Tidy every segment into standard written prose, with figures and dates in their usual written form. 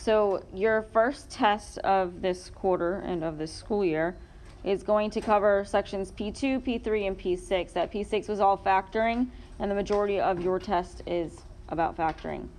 So your first test of this quarter and of this school year is going to cover sections P2, P3, and P6. That P6 was all factoring, and the majority of your test is about factoring.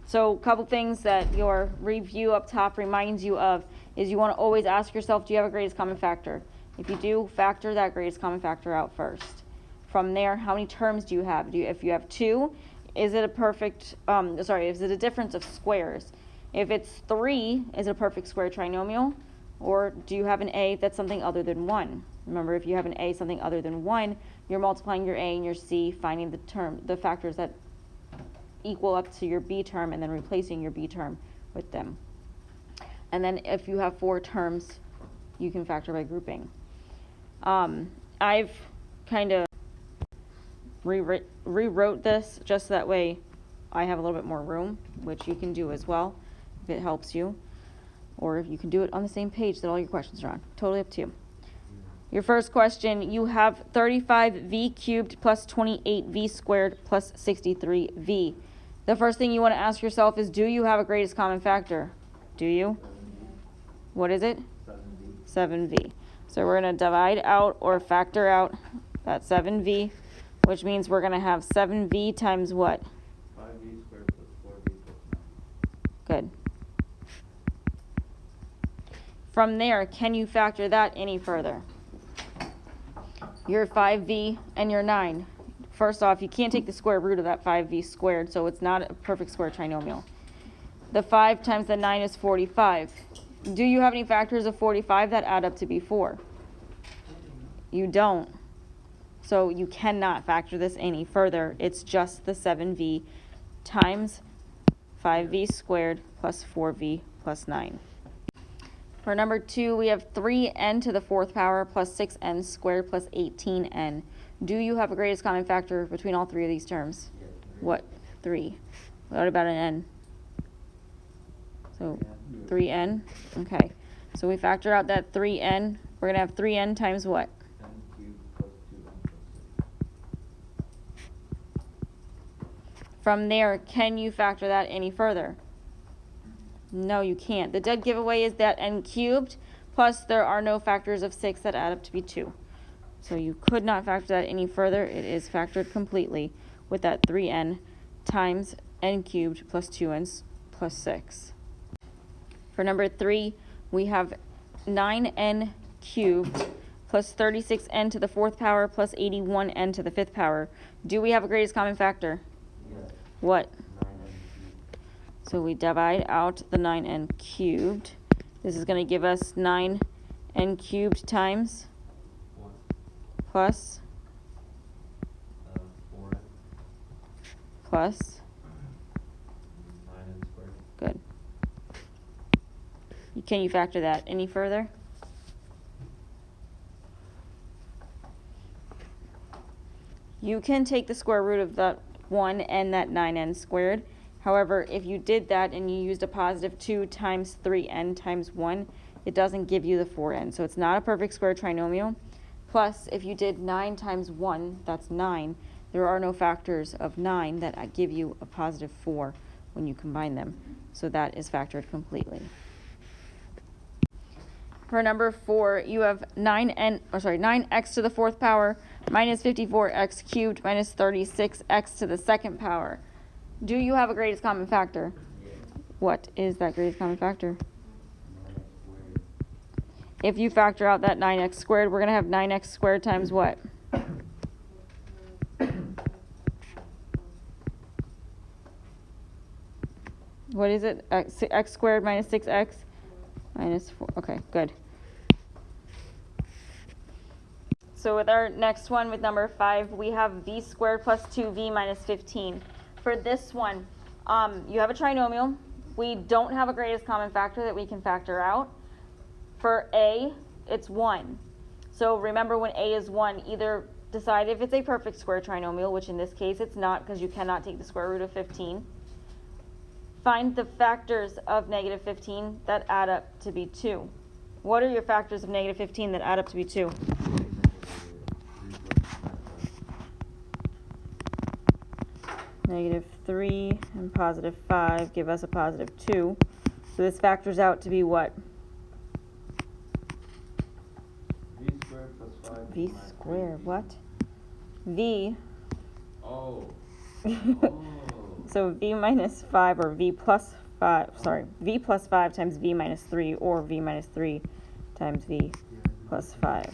So a couple things that your review up top reminds you of is you want to always ask yourself, do you have a greatest common factor? If you do, factor that greatest common factor out first. From there, how many terms do you have? If you have 2, is it a perfect, is it a difference of squares? If it's 3, is it a perfect square trinomial? Or do you have an A that's something other than 1? Remember, if you have an A something other than 1, you're multiplying your A and your C, finding the factors that equal up to your B term, and then replacing your B term with them. And then if you have 4 terms, you can factor by grouping. I've kind of rewrote this just so that way I have a little bit more room, which you can do as well if it helps you. Or if you can do it on the same page that all your questions are on. Totally up to you. Your first question, you have 35v cubed plus 28v squared plus 63v. The first thing you want to ask yourself is, do you have a greatest common factor? Do you? What is it? 7v. So we're going to divide out or factor out that 7v, which means we're going to have 7v times what? 5v squared plus 4v plus 9. Good. From there, can you factor that any further? Your 5v and your 9. First off, you can't take the square root of that 5v squared, so it's not a perfect square trinomial. The 5 times the 9 is 45. Do you have any factors of 45 that add up to be 4? You don't. So you cannot factor this any further. It's just the 7v times 5v squared plus 4v plus 9. For number 2, we have 3n to the 4th power plus 6n squared plus 18n. Do you have a greatest common factor between all 3 of these terms? Yeah, 3. What? 3. What about an n? So 3n. Okay. So we factor out that 3n. We're going to have 3n times what? n cubed plus 2n plus 6. From there, can you factor that any further? No, you can't. The dead giveaway is that n cubed, plus there are no factors of 6 that add up to be 2. So you could not factor that any further. It is factored completely with that 3n times n cubed plus 2n plus 6. For number 3, we have 9n cubed plus 36n to the 4th power plus 81n to the 5th power. Do we have a greatest common factor? Yes. What? 9n cubed. So we divide out the 9n cubed. This is going to give us 9n cubed times 1. plus 4n. plus. 9n squared. Good. Can you factor that any further? You can take the square root of that 1 and that 9n squared. However, if you did that and you used a positive 2 times 3n times 1, it doesn't give you the 4n. So it's not a perfect square trinomial. Plus, if you did 9 times 1, that's 9. There are no factors of 9 that give you a positive 4 when you combine them. So that is factored completely. For number 4, you have 9x to the 4th power minus 54x cubed minus 36x to the 2nd power. Do you have a greatest common factor? Yes. What is that greatest common factor? 9x squared. If you factor out that 9x squared, we're going to have 9x squared times what? What is it? X squared minus 6x minus 4. Okay, good. So with our next one, with number 5, we have v squared plus 2v minus 15. For this one, you have a trinomial. We don't have a greatest common factor that we can factor out. For a, it's 1. So remember, when a is 1, either decide if it's a perfect square trinomial, which in this case it's not because you cannot take the square root of 15. Find the factors of negative 15 that add up to be 2. What are your factors of negative 15 that add up to be 2? Negative 3 and positive 5 give us a positive 2. So this factors out to be what? V squared plus 5. V squared, what? V. Oh. Oh. So V minus 5 or V plus 5, sorry, V plus 5 times V minus 3 or V minus 3 times V plus 5.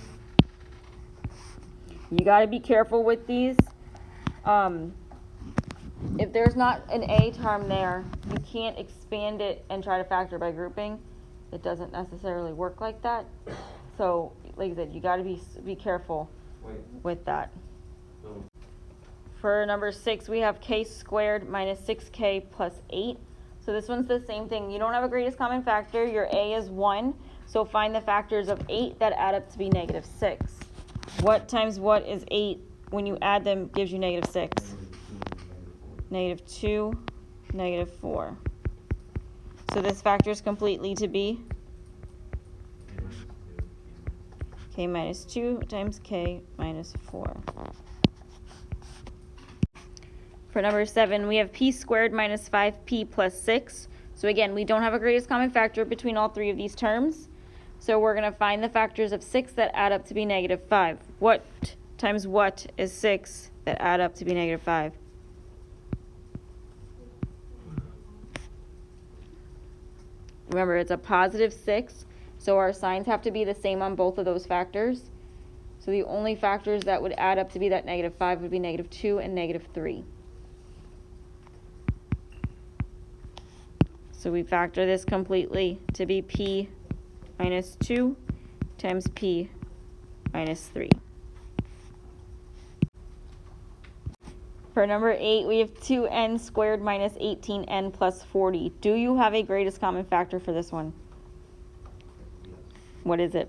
You got to be careful with these. If there's not an A term there, you can't expand it and try to factor by grouping. It doesn't necessarily work like that. So, like I said, you got to be careful with that. So For number 6, we have k squared minus 6k plus 8. So this one's the same thing. You don't have a greatest common factor. Your A is 1. So find the factors of 8 that add up to be negative 6. What times what is 8 when you add them gives you negative 6? Negative 2, negative 4. So this factors completely to be k minus 2 times k minus 4. For number 7, we have p squared minus 5p plus 6. So again, we don't have a greatest common factor between all three of these terms. So we're going to find the factors of 6 that add up to be negative 5. What times what is 6 that add up to be negative 5? Remember, it's a positive 6, so our signs have to be the same on both of those factors. So the only factors that would add up to be that negative 5 would be negative 2 and negative 3. So we factor this completely to be p minus 2 times p minus 3. For number 8, we have 2n squared minus 18n plus 40. Do you have a greatest common factor for this one? What is it?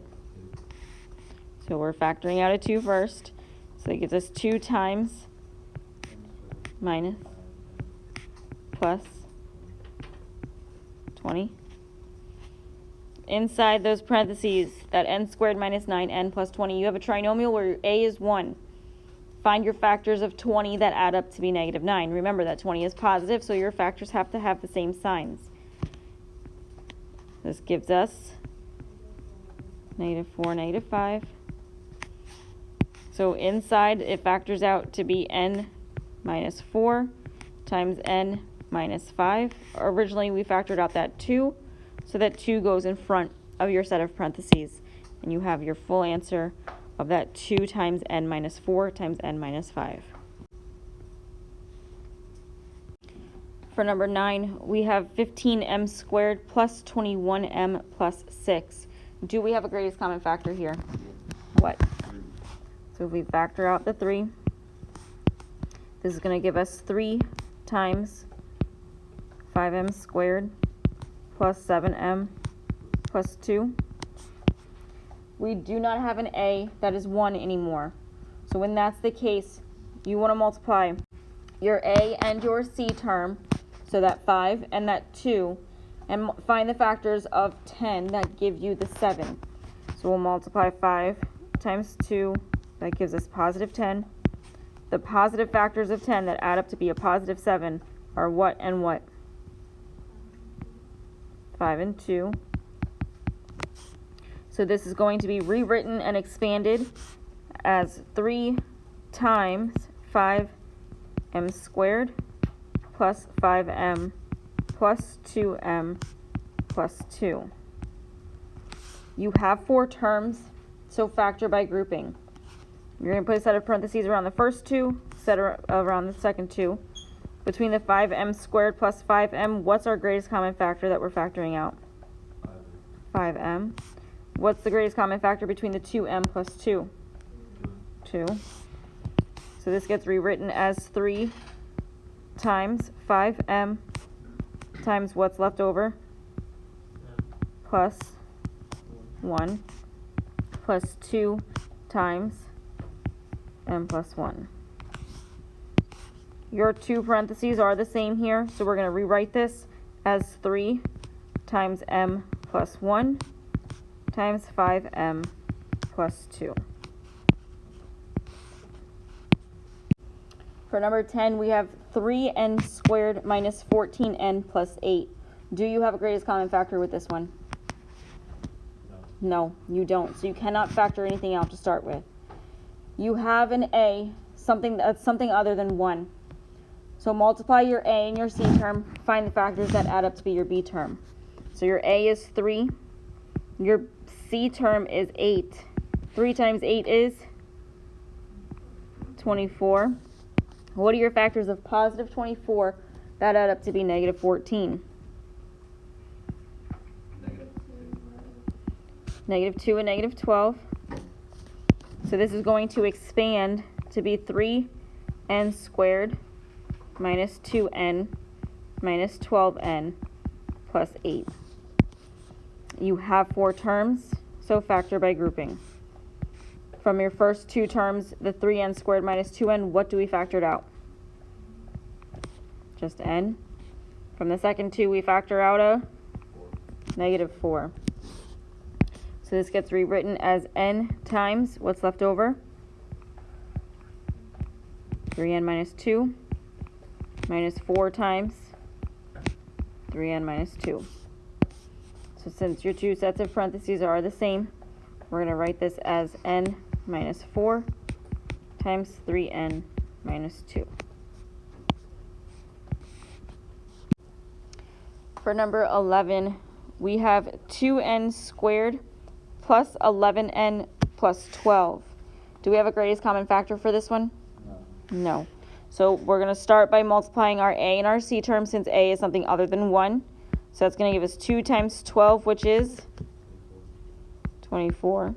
So we're factoring out a 2 first. So that gives us 2 times minus plus 20. Inside those parentheses, that n squared minus 9n plus 20, you have a trinomial where your a is 1. Find your factors of 20 that add up to be negative 9. Remember that 20 is positive, so your factors have to have the same signs. This gives us negative 4, negative 5. So inside, it factors out to be n minus 4 times n minus 5. Originally, we factored out that 2, so that 2 goes in front of your set of parentheses. And you have your full answer of that 2 times n minus 4 times n minus 5. For number 9, we have 15m squared plus 21m plus 6. Do we have a greatest common factor here? What? So if we factor out the 3, this is going to give us 3 times 5m squared plus 7m plus 2. We do not have an a that is 1 anymore. So when that's the case, you want to multiply your a and your c term, so that 5 and that 2, and find the factors of 10 that give you the 7. So we'll multiply 5 times 2, that gives us positive 10. The positive factors of 10 that add up to be a positive 7 are what and what? 5 and 2. So this is going to be rewritten and expanded as 3 times 5m squared plus 5m plus 2m plus 2. You have 4 terms, so factor by grouping. You're going to put a set of parentheses around the first 2, set around the second 2. Between the 5m squared plus 5m, what's our greatest common factor that we're factoring out? 5m. What's the greatest common factor between the 2m plus 2? 2. So this gets rewritten as 3 times 5m times what's left over? Plus 1 plus 2 times m plus 1. Your 2 parentheses are the same here, so we're going to rewrite this as 3 times m plus 1 times 5m plus 2. For number 10, we have 3n squared minus 14n plus 8. Do you have a greatest common factor with this one? No, you don't. So you cannot factor anything out to start with. You have an a, something other than 1. So multiply your a and your c term, find the factors that add up to be your b term. So your a is 3, your c term is 8. 3 times 8 is 24. What are your factors of positive 24 that add up to be negative 14? Negative 2 and negative 12. So this is going to expand to be 3n squared minus 2n minus 12n plus 8. You have 4 terms, so factor by grouping. From your first 2 terms, the 3n squared minus 2n, what do we factor out? Just n. From the second 2, we factor out a negative 4. So this gets rewritten as n times what's left over? 3n minus 2 minus 4 times 3n minus 2. So since your 2 sets of parentheses are the same, we're going to write this as n minus 4 times 3n minus 2. For number 11, we have 2n squared plus 11n plus 12. Do we have a greatest common factor for this one? No. So we're going to start by multiplying our a and our c terms since a is something other than 1. So that's going to give us 2 times 12, which is 24.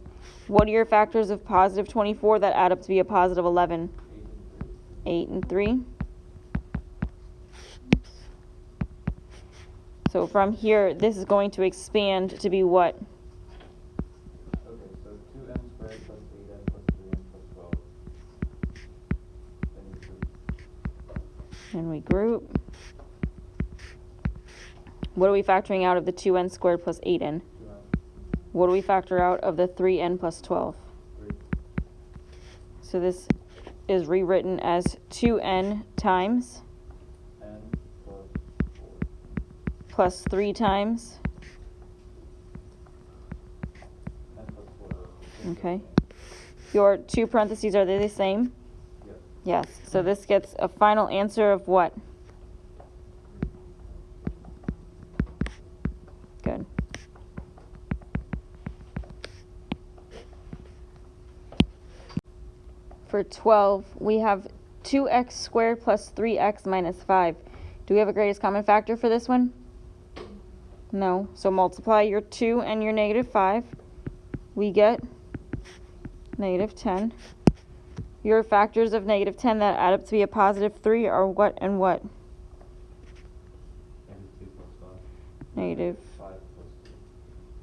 What are your factors of positive 24 that add up to be a positive 11? 8 and 3. So from here, this is going to expand to be what? Okay, so 2n squared plus 8n plus 3n plus 12. And we group. What are we factoring out of the 2n squared plus 8n? 2n. What do we factor out of the 3n plus 12? 3. So this is rewritten as 2n times n plus 4. plus 3 times. N plus 4. Okay. Your 2 parentheses, are they the same? Yes. Yes. So this gets a final answer of what? Good. For 12, we have 2x squared plus 3x minus 5. Do we have a greatest common factor for this one? No. So multiply your 2 and your negative 5. We get negative 10. Your factors of negative 10 that add up to be a positive 3 are what and what? Negative 2 plus 5. Negative 5 plus 2.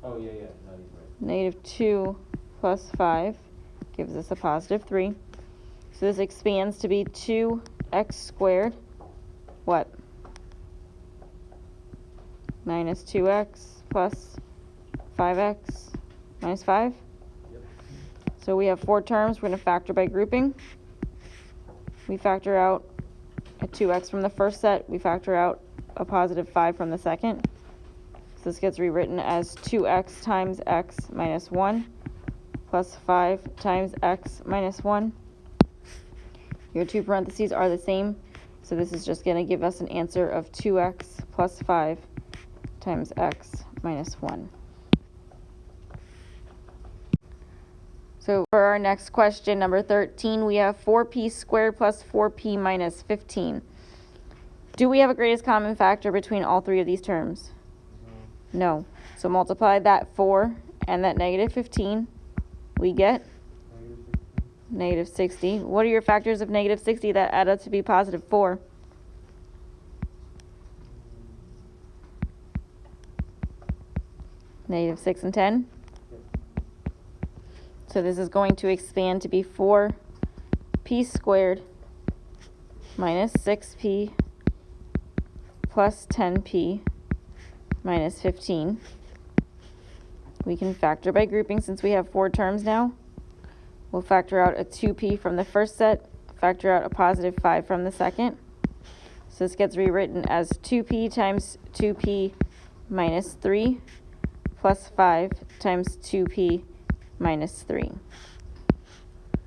Oh, yeah, no, he's right. negative 2 plus 5 gives us a positive 3. So this expands to be 2x squared. What? Minus 2x plus 5x minus 5. Yep. So we have 4 terms. We're going to factor by grouping. We factor out a 2x from the first set. We factor out a positive 5 from the second. So this gets rewritten as 2x times x minus 1 plus 5 times x minus 1. Your 2 parentheses are the same, so this is just going to give us an answer of 2x plus 5 times x minus 1. So for our next question, number 13, we have 4p squared plus 4p minus 15. Do we have a greatest common factor between all 3 of these terms? No. So multiply that 4 and that negative 15. We get negative 60. What are your factors of negative 60 that add up to be positive 4? Negative 6 and 10. So this is going to expand to be 4p squared minus 6p plus 10p minus 15. We can factor by grouping since we have 4 terms now. We'll factor out a 2p from the first set, factor out a positive 5 from the second. So this gets rewritten as 2p times 2p minus 3 plus 5 times 2p minus 3.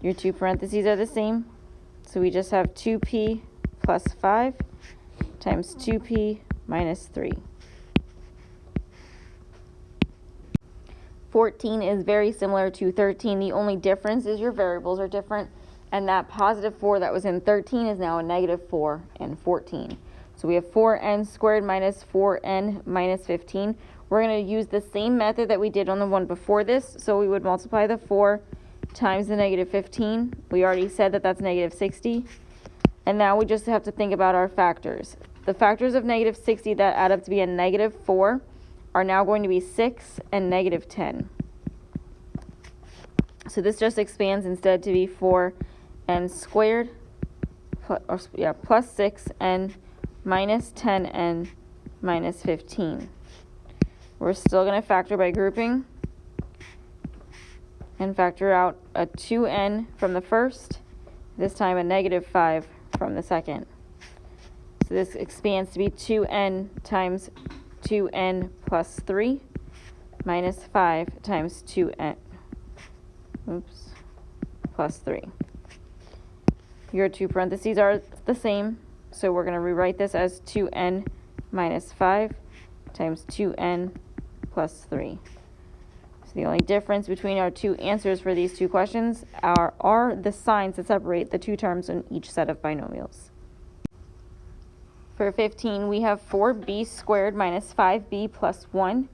Your two parentheses are the same, so we just have 2p plus 5 times 2p minus 3. 14 is very similar to 13. The only difference is your variables are different, and that positive 4 that was in 13 is now a negative 4 in 14. So we have 4n squared minus 4n minus 15. We're going to use the same method that we did on the one before this, so we would multiply the 4 times the negative 15. We already said that that's negative 60. And now we just have to think about our factors. The factors of negative 60 that add up to be a negative 4 are now going to be 6 and negative 10. So this just expands instead to be 4n squared plus 6n minus 10n minus 15. We're still going to factor by grouping and factor out a 2n from the first, this time a negative 5 from the second. So this expands to be 2n times 2n plus 3 minus 5 times 2n plus 3. Your two parentheses are the same, so we're going to rewrite this as 2n minus 5 times 2n plus 3. So the only difference between our two answers for these two questions are the signs that separate the two terms in each set of binomials. For 15, we have 4b squared minus 5b plus 1.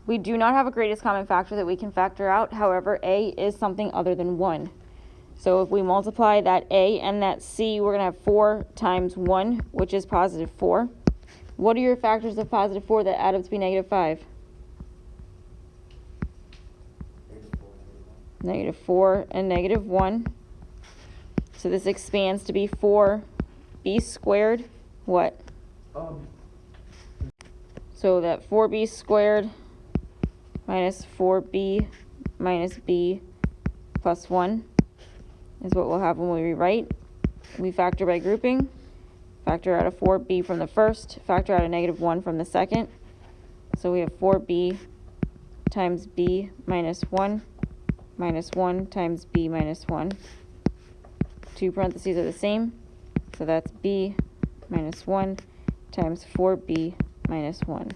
We do not have a greatest common factor that we can factor out. However, a is something other than 1. So if we multiply that a and that c, we're going to have 4 times 1, which is positive 4. What are your factors of positive 4 that add up to be negative 5? Negative 4 and negative 1. So this expands to be 4b squared. What? So that 4b squared minus 4b minus b plus 1 is what we'll have when we rewrite. We factor by grouping. Factor out a 4b from the first. Factor out a negative 1 from the second. So we have 4b times b minus 1 minus 1 times b minus 1. Two parentheses are the same. So that's b minus 1 times 4b minus 1.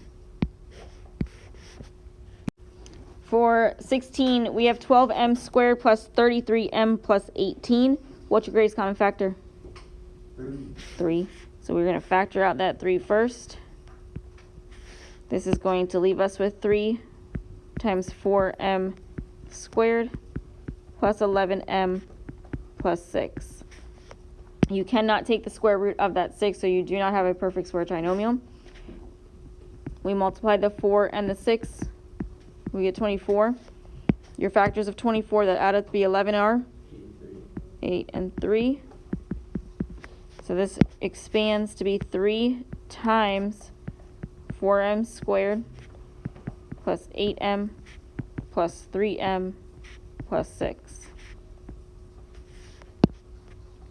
For 16, we have 12m squared plus 33m plus 18. What's your greatest common factor? 3. So we're going to factor out that 3 first. This is going to leave us with 3 times 4m squared plus 11m plus 6. You cannot take the square root of that 6, so you do not have a perfect square trinomial. We multiply the 4 and the 6. We get 24. Your factors of 24 that add up to be 11 are 8 and 3. So this expands to be 3 times 4m squared plus 8m plus 3m plus 6.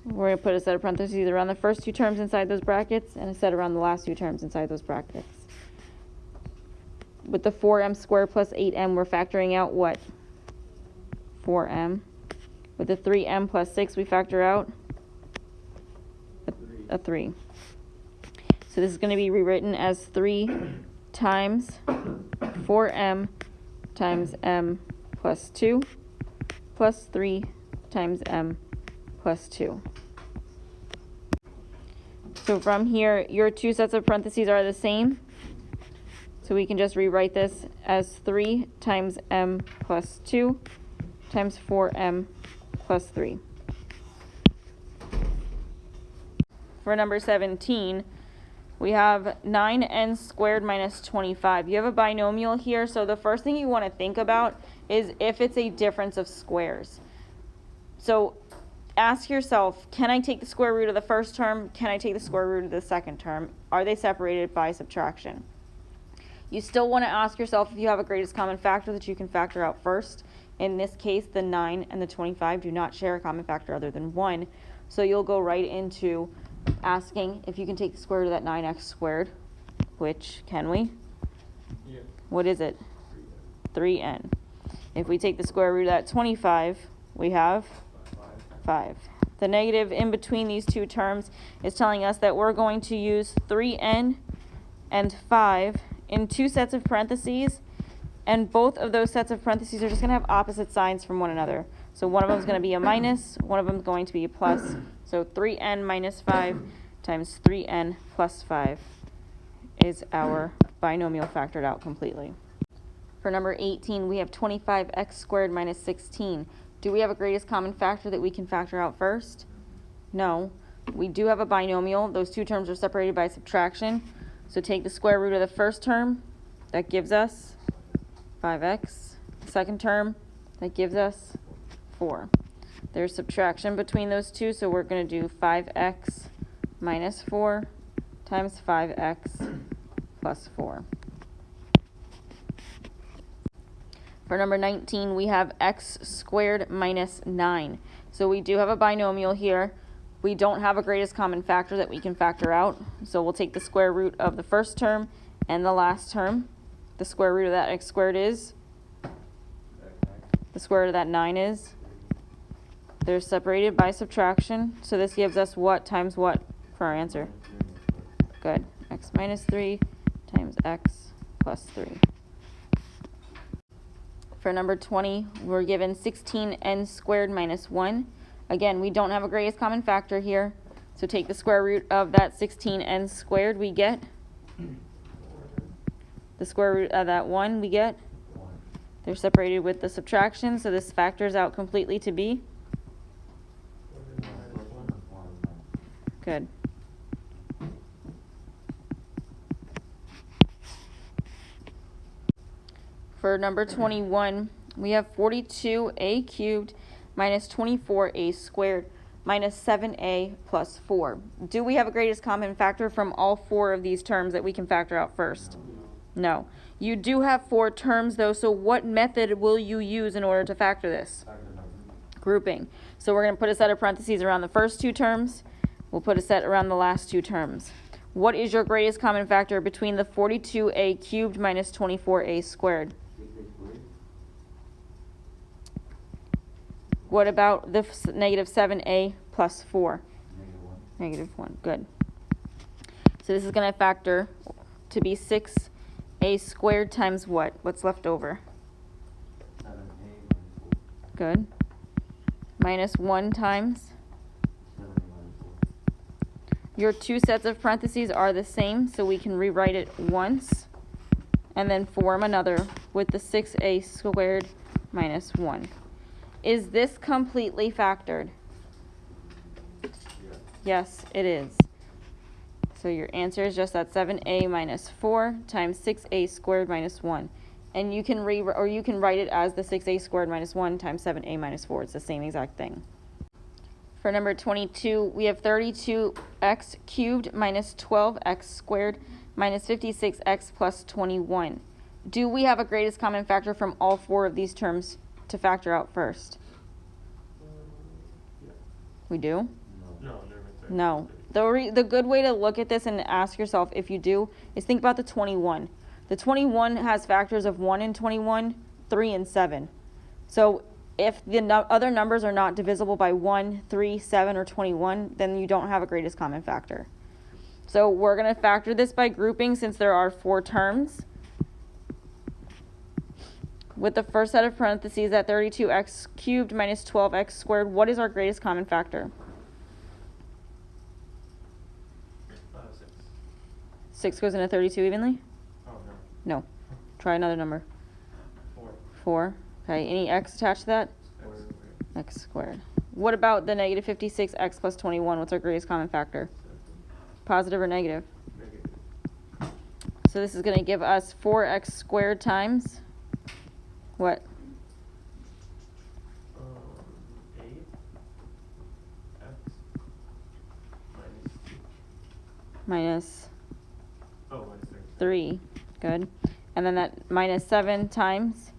We're going to put a set of parentheses around the first two terms inside those brackets and a set around the last two terms inside those brackets. With the 4m squared plus 8m, we're factoring out what? 4m. With the 3m plus 6, we factor out a 3. So this is going to be rewritten as 3 times 4m times m plus 2 plus 3 times m plus 2. So from here, your two sets of parentheses are the same. So we can just rewrite this as 3 times m plus 2 times 4m plus 3. For number 17, we have 9n squared minus 25. You have a binomial here, so the first thing you want to think about is if it's a difference of squares. So ask yourself, can I take the square root of the first term? Can I take the square root of the second term? Are they separated by subtraction? You still want to ask yourself if you have a greatest common factor that you can factor out first. In this case, the 9 and the 25 do not share a common factor other than 1. So you'll go right into asking if you can take the square root of that 9x squared, which can we? Yeah. What is it? 3n. If we take the square root of that 25, we have 5. The negative in between these two terms is telling us that we're going to use 3n and 5 in two sets of parentheses, and both of those sets of parentheses are just going to have opposite signs from one another. So one of them is going to be a minus, one of them is going to be a plus. So 3n minus 5 times 3n plus 5 is our binomial factored out completely. For number 18, we have 25x squared minus 16. Do we have a greatest common factor that we can factor out first? No. We do have a binomial. Those two terms are separated by subtraction. So take the square root of the first term. That gives us 5x. The second term, that gives us 4. There's subtraction between those two, so we're going to do 5x minus 4 times 5x plus 4. For number 19, we have x squared minus 9. So we do have a binomial here. We don't have a greatest common factor that we can factor out. So we'll take the square root of the first term and the last term. The square root of that x squared is? The square root of that 9 is? They're separated by subtraction. So this gives us what times what for our answer? Good. X minus 3 times x plus 3. For number 20, we're given 16n squared minus 1. Again, we don't have a greatest common factor here. So take the square root of that 16n squared, we get the square root of that 1, we get. They're separated with the subtraction, so this factors out completely to be. Good. For number 21, we have 42a cubed minus 24a squared minus 7a plus 4. Do we have a greatest common factor from all four of these terms that we can factor out first? No. You do have 4 terms, though, so what method will you use in order to factor this? Grouping. So we're going to put a set of parentheses around the first 2 terms. We'll put a set around the last 2 terms. What is your greatest common factor between the 42a cubed minus 24a squared? What about the negative 7a plus 4? Negative 1. Good. So this is going to factor to be 6a squared times what? What's left over? 7a Good. Minus 1 times? 7a minus 4. Your 2 sets of parentheses are the same, so we can rewrite it once and then form another with the 6a squared minus 1. Is this completely factored? Yeah. Yes, it is. So your answer is just that 7a minus 4 times 6a squared minus 1. And you can write it as the 6a squared minus 1 times 7a minus 4. It's the same exact thing. For number 22, we have 32x cubed minus 12x squared minus 56x plus 21. Do we have a greatest common factor from all 4 of these terms to factor out first? Yeah. We do? No, never mind. No. The good way to look at this and ask yourself if you do is think about the 21. The 21 has factors of 1 and 21, 3 and 7. So if the other numbers are not divisible by 1, 3, 7, or 21, then you don't have a greatest common factor. So we're going to factor this by grouping since there are 4 terms. With the first set of parentheses at 32x cubed minus 12x squared, what is our greatest common factor? 6. 6 goes into 32 evenly? Oh, No. Try another number. 4. 4. Okay, any x attached to that? X squared. What about the negative 56x plus 21? What's our greatest common factor? Positive or negative? Negative. So this is going to give us 4x squared times what? 8 x minus Minus 3. Good. And then that minus 7 times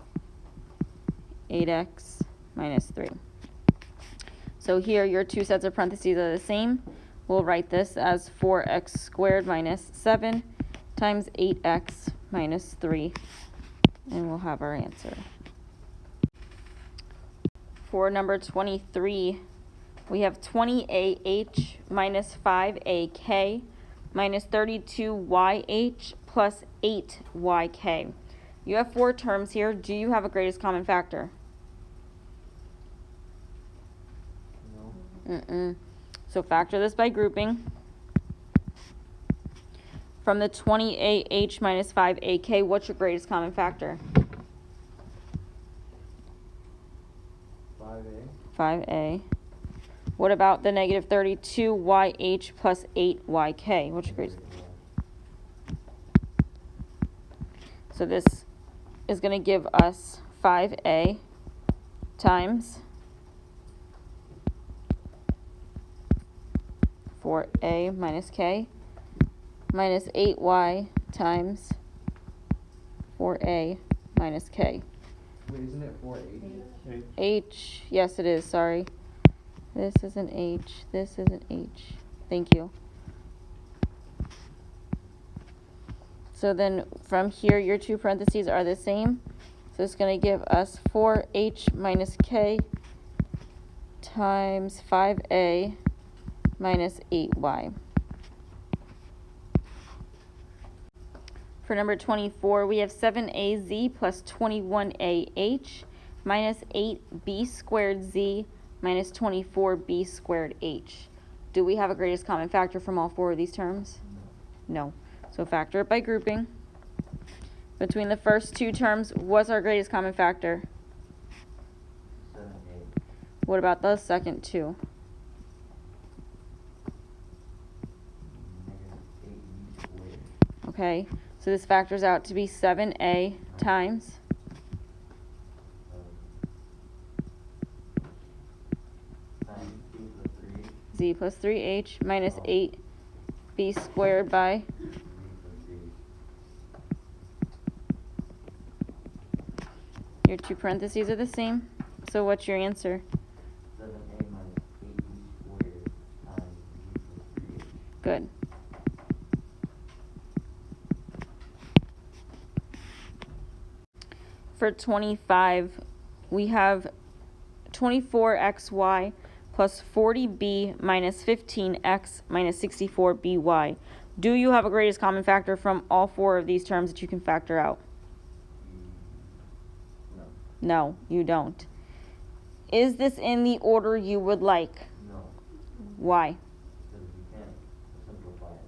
8x minus 3. So here, your two sets of parentheses are the same. We'll write this as 4x squared minus 7 times 8x minus 3, and we'll have our answer. For number 23, we have 20AH minus 5AK minus 32YH plus 8YK. You have 4 terms here. Do you have a greatest common factor? No. So factor this by grouping. From the 20AH minus 5AK, what's your greatest common factor? 5A. 5A. What about the negative 32YH plus 8YK? What's your greatest? So this is going to give us 5A times 4A minus K minus 8Y times 4A minus K. Wait, isn't it 4H? H, yes it is, sorry. This is an H, this is an H. Thank you. So then from here, your two parentheses are the same. So it's going to give us 4H minus K times 5A minus 8Y. For number 24, we have 7AZ plus 21AH minus 8B squared Z minus 24B squared H. Do we have a greatest common factor from all 4 of these terms? No. So factor it by grouping. Between the first 2 terms, what's our greatest common factor? 7A. What about the second 2? -8B squared. Okay, so this factors out to be 7A times 9B plus 3H. Z plus 3H minus 8B squared by, your two parentheses are the same. So what's your answer? 7A minus 8B squared times Z plus 3H. Good. For 25, we have 24xy plus 40b minus 15x minus 64by. Do you have a greatest common factor from all 4 of these terms that you can factor out? No. No, you don't. Is this in the order you would like? No. Why? Because you can't simplify it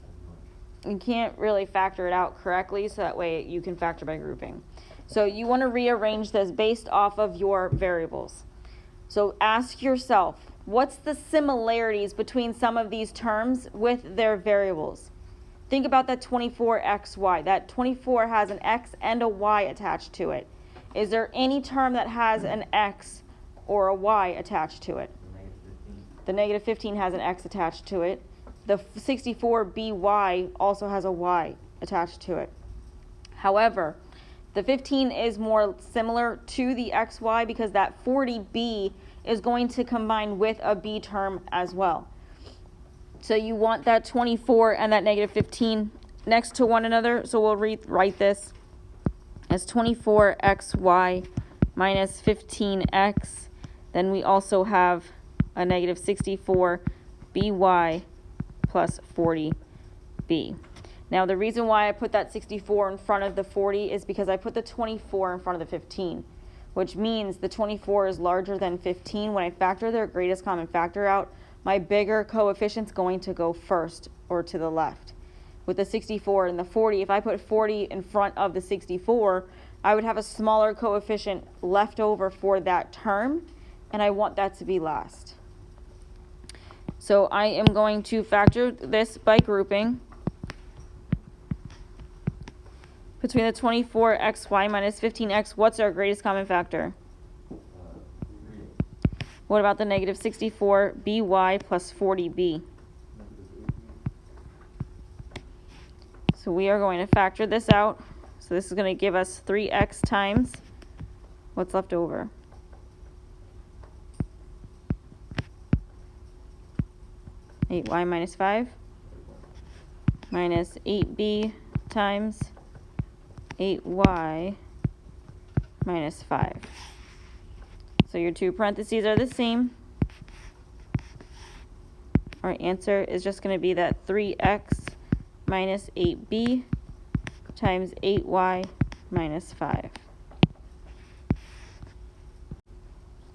as much. You can't really factor it out correctly, so that way you can factor by grouping. So you want to rearrange this based off of your variables. So ask yourself, what's the similarities between some of these terms with their variables? Think about that 24xy. That 24 has an x and a y attached to it. Is there any term that has an x or a y attached to it? -15. The negative 15 has an x attached to it. The 64by also has a y attached to it. However, the 15 is more similar to the xy because that 40b is going to combine with a b term as well. So you want that 24 and that negative 15 next to one another. So we'll rewrite this as 24xy minus 15x. Then we also have a negative 64by plus 40b. Now the reason why I put that 64 in front of the 40 is because I put the 24 in front of the 15, which means the 24 is larger than 15. When I factor their greatest common factor out, my bigger coefficient's going to go first or to the left. With the 64 and the 40, if I put 40 in front of the 64, I would have a smaller coefficient left over for that term, and I want that to be last. So I am going to factor this by grouping. Between the 24xy minus 15x, what's our greatest common factor? 3. What about the negative 64by plus 40b? So we are going to factor this out. So this is going to give us 3x times what's left over. 8y minus 5 minus 8b times 8y minus 5. So your two parentheses are the same. Our answer is just going to be that 3x minus 8b times 8y minus 5.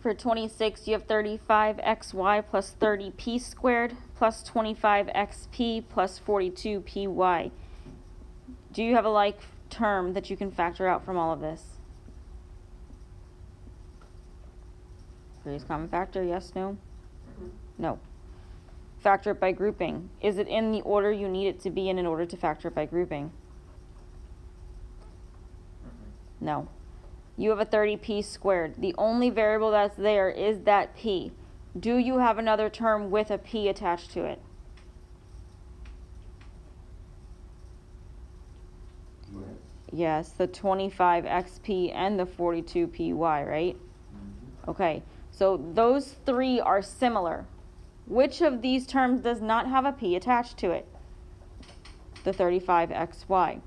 For 26, you have 35xy plus 30p squared plus 25xp plus 42py. Do you have a like term that you can factor out from all of this? Greatest common factor, yes, no? No. Factor it by grouping. Is it in the order you need it to be in order to factor it by grouping? No. You have a 30p squared. The only variable that's there is that p. Do you have another term with a p attached to it? Yes, the 25xp and the 42py, right? Okay, so those three are similar. Which of these terms does not have a p attached to it? The 35xy.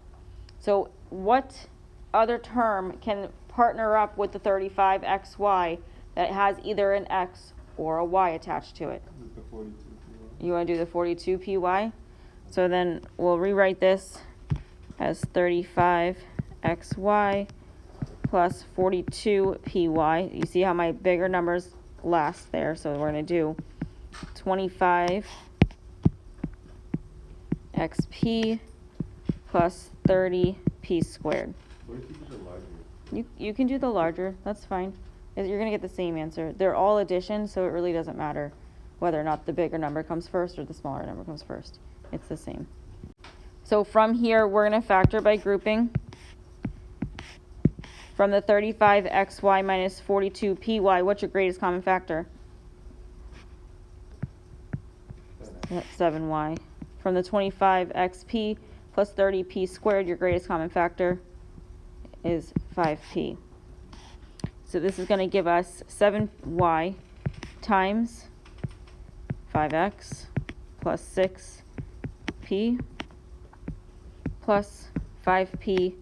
So what other term can partner up with the 35xy that has either an x or a y attached to it? The 42py. You want to do the 42py? So then we'll rewrite this as 35xy plus 42py. You see how my bigger numbers last there, so we're going to do 25xp plus 30p squared. What if you do the larger? You can do the larger, that's fine. You're going to get the same answer. They're all addition, so it really doesn't matter whether or not the bigger number comes first or the smaller number comes first. It's the same. So from here, we're going to factor by grouping. From the 35xy minus 42py, what's your greatest common factor? 7y. From the 25xp plus 30p squared, your greatest common factor is 5p. So this is going to give us 7y times 5x plus 6p plus 5p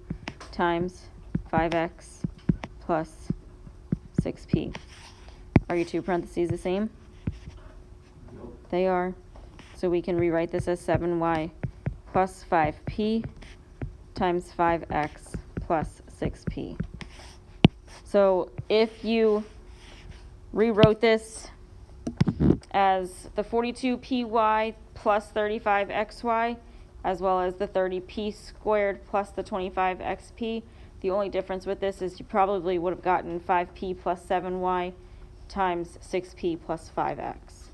times 5x plus 6p. Are your two parentheses the same? Nope. They are. So we can rewrite this as 7y plus 5p times 5x plus 6p. So if you rewrote this as the 42py plus 35xy, as well as the 30p squared plus the 25xp, the only difference with this is you probably would have gotten 5p plus 7y times 6p plus 5x.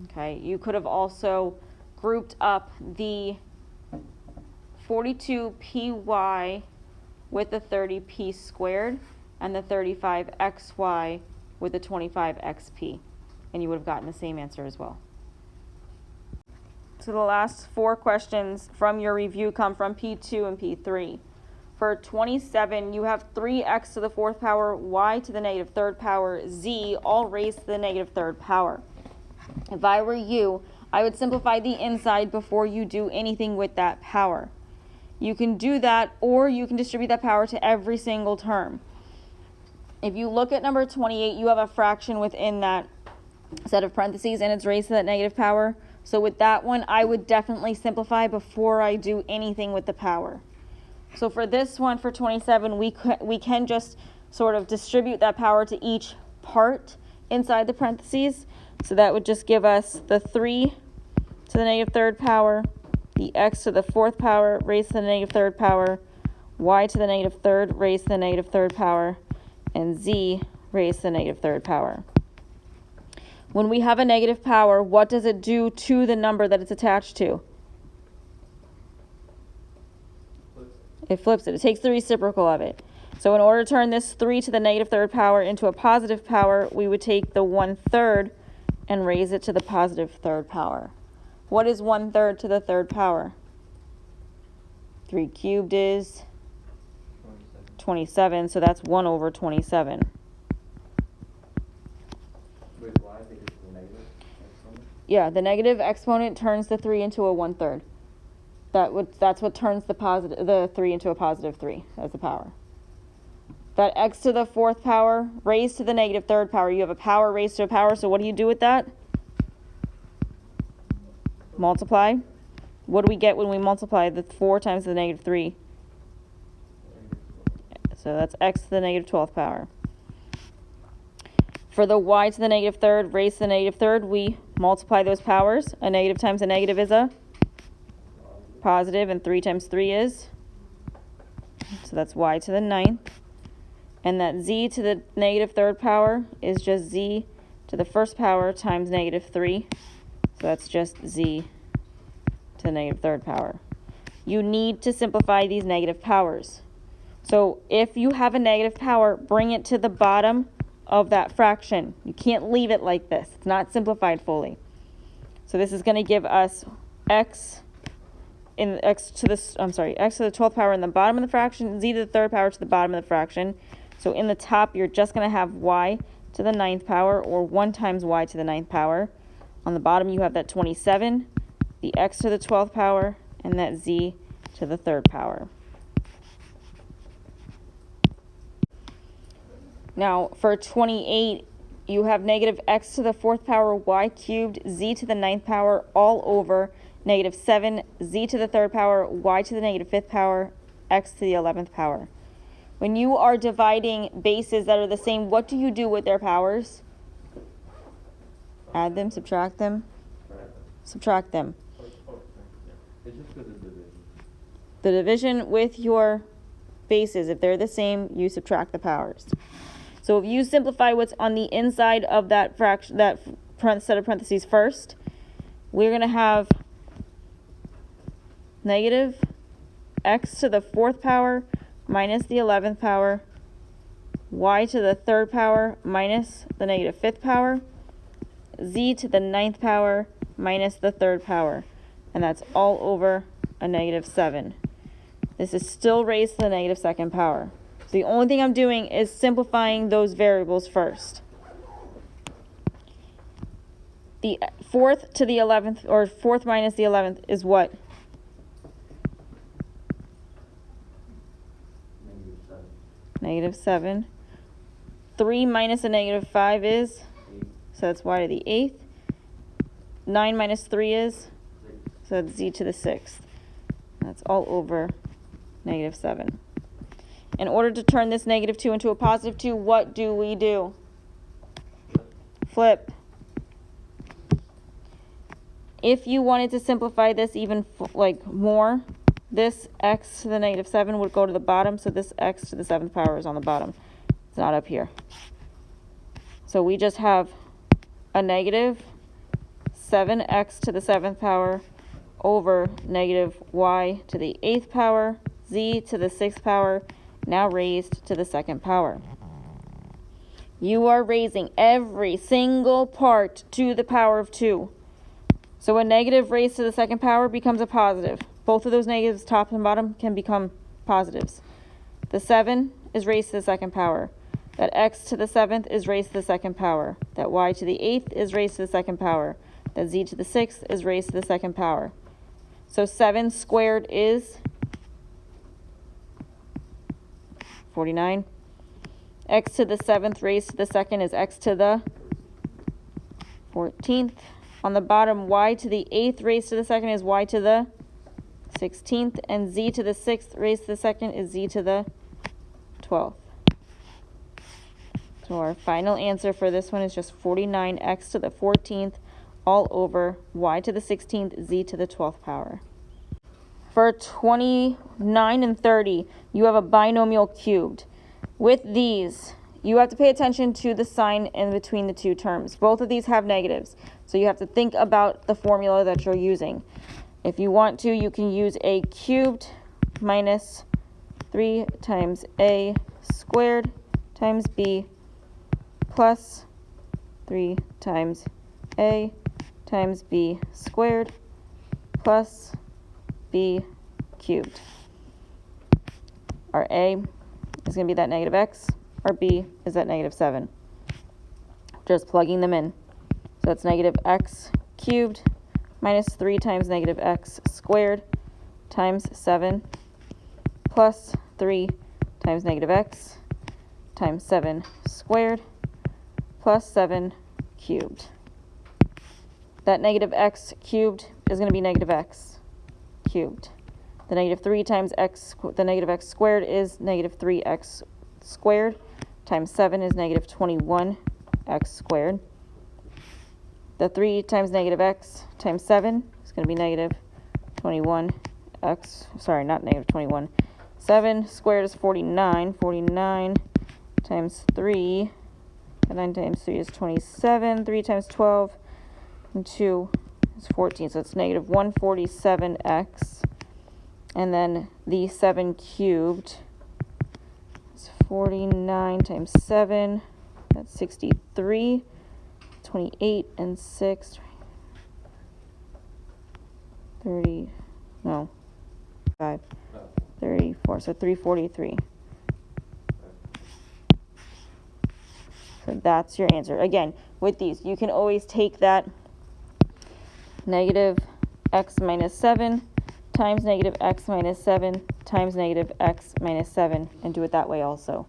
Okay, you could have also grouped up the 42py with the 30p squared and the 35xy with the 25xp, and you would have gotten the same answer as well. So the last four questions from your review come from P2 and P3. For 27, you have 3x to the fourth power, y to the negative third power, z, all raised to the negative third power. If I were you, I would simplify the inside before you do anything with that power. You can do that, or you can distribute that power to every single term. If you look at number 28, you have a fraction within that set of parentheses, and it's raised to that negative power. So with that one, I would definitely simplify before I do anything with the power. So for this one, for 27, we can just sort of distribute that power to each part inside the parentheses. So that would just give us the 3 to the negative third power, the x to the fourth power raised to the negative third power, y to the negative third raised to the negative third power, and z raised to the negative third power. When we have a negative power, what does it do to the number that it's attached to? It flips it. It takes the reciprocal of it. So in order to turn this 3 to the negative third power into a positive power, we would take the 1/3 and raise it to the positive third power. What is 1/3 to the third power? 3 cubed is 27, so that's 1/27. Wait, why? Because it's a negative? Yeah, the negative exponent turns the 3 into a 1/3. That's what turns the 3 into a positive 3 as the power. That x to the 4th power raised to the negative 3rd power. You have a power raised to a power, so what do you do with that? Multiply. What do we get when we multiply the 4 times the negative 3? So that's x to the negative 12th power. For the y to the negative 3rd raised to the negative 3rd, we multiply those powers. A negative times a negative is a positive, and 3 times 3 is, so that's y to the 9th. And that z to the negative 3rd power is just z to the 1st power times negative 3. So that's just z to the negative 3rd power. You need to simplify these negative powers. So if you have a negative power, bring it to the bottom of that fraction. You can't leave it like this. It's not simplified fully. So this is going to give us x to the 12th power in the bottom of the fraction, z to the 3rd power to the bottom of the fraction. So in the top, you're just going to have y to the 9th power, or 1 times y to the 9th power. On the bottom, you have that 27, the x to the 12th power, and that z to the 3rd power. Now, for 28, you have negative x to the 4th power, y cubed, z to the 9th power, all over negative 7, z to the 3rd power, y to the negative 5th power, x to the 11th power. When you are dividing bases that are the same, what do you do with their powers? Add them, subtract them? Subtract them. It's just because of division. The division with your bases, if they're the same, you subtract the powers. So if you simplify what's on the inside of that fraction, set of parentheses first, we're going to have negative x to the 4th power minus the 11th power, y to the 3rd power minus the negative 5th power, z to the 9th power minus the 3rd power. And that's all over a negative 7. This is still raised to the negative 2nd power. So the only thing I'm doing is simplifying those variables first. The 4th to the 11th, or 4th minus the 11th, is what? Negative 7. 3 minus a negative 5 is? 8. So that's y to the 8th. 9 minus 3 is? 6. So that's z to the 6th. That's all over negative 7. In order to turn this negative 2 into a positive 2, what do we do? Flip. If you wanted to simplify this even more, this x to the negative 7 would go to the bottom, so this x to the 7th power is on the bottom. It's not up here. So we just have a negative 7x to the 7th power over negative y to the 8th power, z to the 6th power, now raised to the 2nd power. You are raising every single part to the power of 2. So a negative raised to the 2nd power becomes a positive. Both of those negatives, top and bottom, can become positives. The 7 is raised to the 2nd power. That x to the 7th is raised to the 2nd power. That y to the 8th is raised to the 2nd power. That z to the 6th is raised to the 2nd power. So 7 squared is 49. X to the 7th raised to the 2nd is x to the 14th. On the bottom, y to the 8th raised to the 2nd is y to the 16th. And z to the 6th raised to the 2nd is z to the 12th. So our final answer for this one is just 49x to the 14th all over y to the 16th, z to the 12th power. For 29 and 30, you have a binomial cubed. With these, you have to pay attention to the sign in between the two terms. Both of these have negatives, so you have to think about the formula that you're using. If you want to, you can use a cubed minus 3 times a squared times b plus 3 times a times b squared plus b cubed. Our a is going to be that negative x. Our b is that negative 7. Just plugging them in. So that's negative x cubed minus 3 times negative x squared times 7 plus 3 times negative x times 7 squared plus 7 cubed. That negative x cubed is going to be negative x cubed. The negative 3 times x, the negative x squared is negative 3x squared times 7 is negative 21x squared. The 3 times negative x times 7 is going to be negative 21x, sorry, not negative 21. 7 squared is 49. 49 times 3, and 9 times 3 is 27. 3 times 12, and 2 is 14. So it's negative 147x. And then the 7 cubed is 49 times 7. That's 63. 28 and 6. 30. No. 5. 34. So 343. So that's your answer. Again, with these, you can always take that negative x minus 7 times negative x minus 7 times negative x minus 7 and do it that way also.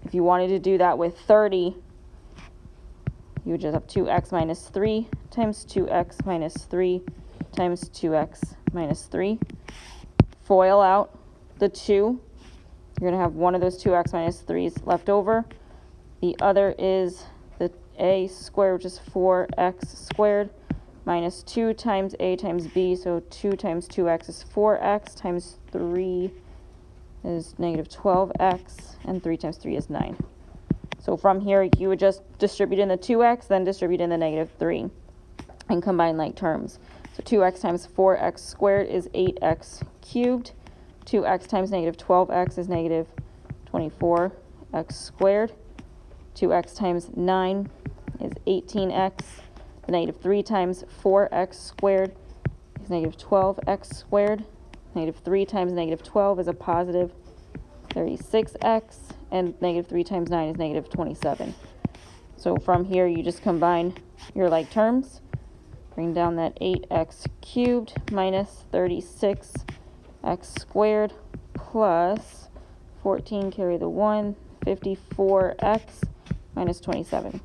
If you wanted to do that with 30, you would just have 2x minus 3 times 2x minus 3 times 2x minus 3. Foil out the 2. You're going to have one of those 2x minus 3's left over. The other is the a squared, which is 4x squared, minus 2 times a times b. So 2 times 2x is 4x, times 3 is negative 12x, and 3 times 3 is 9. So from here, you would just distribute in the 2x, then distribute in the negative 3, and combine like terms. So 2x times 4x squared is 8x cubed. 2x times negative 12x is negative 24x squared. 2x times 9 is 18x. The negative 3 times 4x squared is negative 12x squared. Negative 3 times negative 12 is a positive 36x. And negative 3 times 9 is negative 27. So from here, you just combine your like terms. Bring down that 8x cubed minus 36x squared plus 14, carry the 1, 54x minus 27.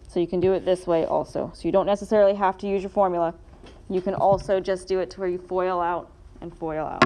So you can do it this way also. So you don't necessarily have to use your formula. You can also just do it to where you FOIL out and FOIL out.